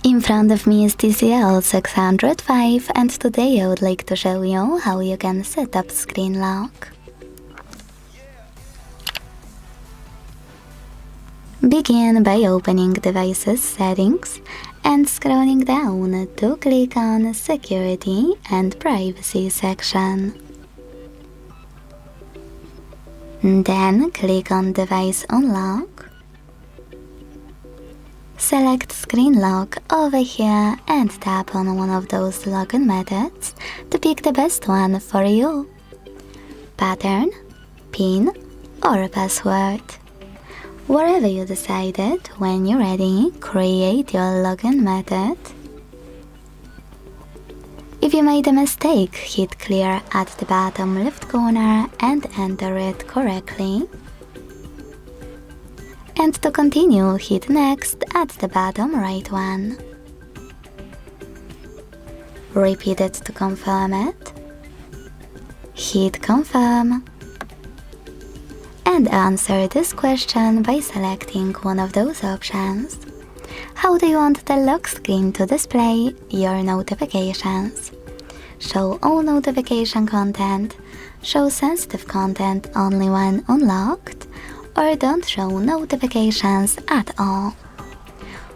In front of me is TCL 605 and today I would like to show you how you can set up screen lock. Begin by opening Devices Settings and scrolling down to click on Security and Privacy section. Then click on Device Unlock. Select Screen Lock over here and tap on one of those login methods to pick the best one for you. Pattern, PIN or password. Wherever you decided, when you're ready, create your login method. If you made a mistake, hit clear at the bottom left corner and enter it correctly. And to continue, hit next at the bottom right one. Repeat it to confirm it. Hit confirm. And answer this question by selecting one of those options. How do you want the lock screen to display your notifications? Show all notification content, show sensitive content only when unlocked, or don't show notifications at all.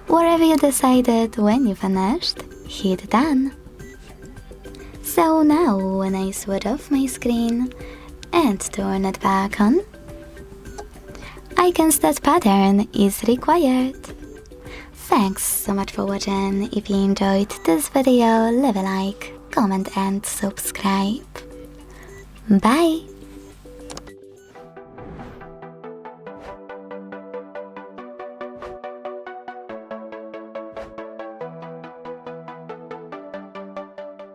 Wherever you decided, when you finished, hit done. So now when I switch off my screen and turn it back on, icons that pattern is required. Thanks so much for watching. If you enjoyed this video, leave a like, comment and subscribe. Bye!